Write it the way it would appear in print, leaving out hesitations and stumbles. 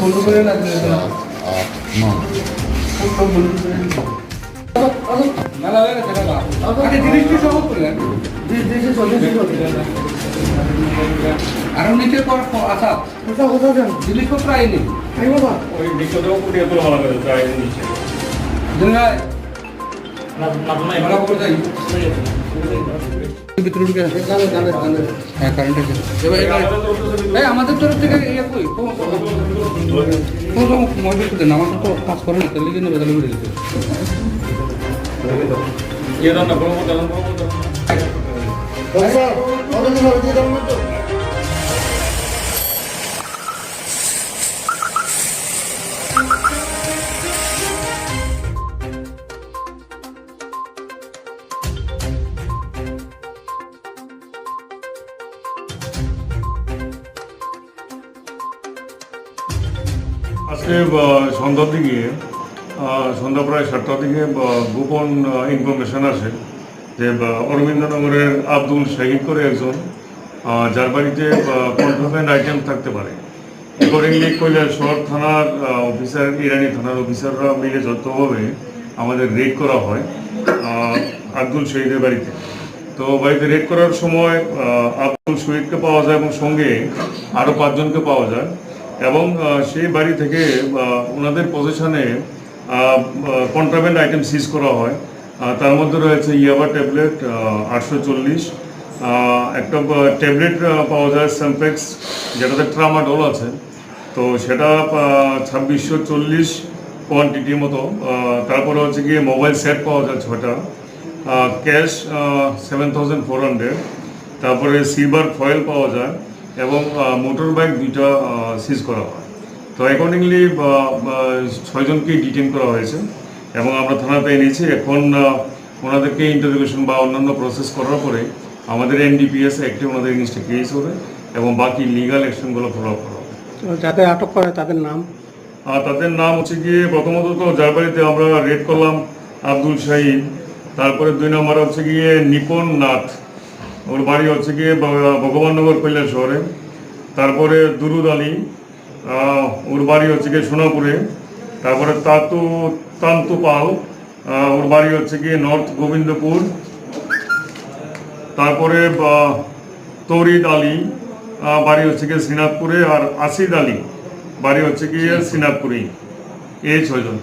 বন্ধ করে না মেলা হয়ে গেছে জিনিসটি সহ করলেন আর নিচে আচ্ছা জিনিস তো প্রায় নেই ওই নিচেও কুটিয়ে তোলা ভালো করে প্রায় নিচে আমাদের তরফ থেকে ইয়ে কই মোবাইল দেন আমাদের তো কাজ করে না তাহলে নেবে তাহলে বেড়ে যেতে ইয়ে দাম না বড় দাম আজকে সন্ধ্যার দিকে সন্ধ্যা প্রায় 7টার দিকে গোপন ইনফরমেশন আসে যে অরবিন্দনগরের আব্দুল শাহিদ করে একজন যার বাড়িতে কন্ট্রোভেন্ট আইটেম থাকতে পারে। অ্যাকর্ডিংলি কৈলাসহর থানার অফিসার, ইরানি থানার অফিসাররা মিলে যৌথভাবে আমাদের রেড করা হয় আব্দুল শহীদের বাড়িতে। তো বাড়িতে রেড করার সময় আব্দুল শহীদকে পাওয়া যায় এবং সঙ্গে আরও 5 জনকে পাওয়া যায় এবং সেই বাড়ি থেকে ওনাদের পজিশনে কন্ট্রাব্যান্ড আইটেম সিজ করা হয়। তার মধ্যে রয়েছে ইয়াবা ট্যাবলেট 840, একটা ট্যাবলেট পাওয়া যায় স্যাম্পেক্স যেটাতে ট্রামাডল আছে, তো সেটা 2640 কোয়ান্টিটির মতো। তারপরে হচ্ছে গিয়ে মোবাইল সেট পাওয়া যায় 6টা, ক্যাশ 7400, তারপরে সিলভার ফয়েল পাওয়া যায় এবং মোটর বাইক 2টা সিজ করা হয়। তো অ্যাকর্ডিংলি 6 জনকেই ডিটেইন করা হয়েছে এবং আমরা থানাতে এনেছি। এখন ওনাদেরকে ইন্টারোগেশন বা অন্যান্য প্রসেস করার পরে আমাদের NDPS অ্যাক্টে ওনাদের এগেইনস্টে কেস হবে এবং বাকি লিগাল অ্যাকশনগুলো ফলো আপ করা হবে। যাদের আটক করে তাদের নাম? তাদের নাম হচ্ছে গিয়ে প্রথমত তো যার বাড়িতে আমরা রেড করলাম আব্দুল শাহিদ, তারপরে 2 নম্বরে হচ্ছে গিয়ে নিপুণ নাথ, ওর বাড়ি হচ্ছে গিয়ে ভগবাননগর কৈলাসহরে। তারপরে দুরুদ আলী, ওর বাড়ি হচ্ছে গিয়ে সোনাপুরে। তারপরে তান্তু পাল, ওর বাড়ি হচ্ছে গিয়ে নর্থ গোবিন্দপুর। তারপরে তৌরিদ আলী, বাড়ি হচ্ছে গিয়ে শ্রীনাথপুরে। আর আসিদ আলী, বাড়ি হচ্ছে গিয়ে শ্রীনাথপুরেই। এই 6 জন।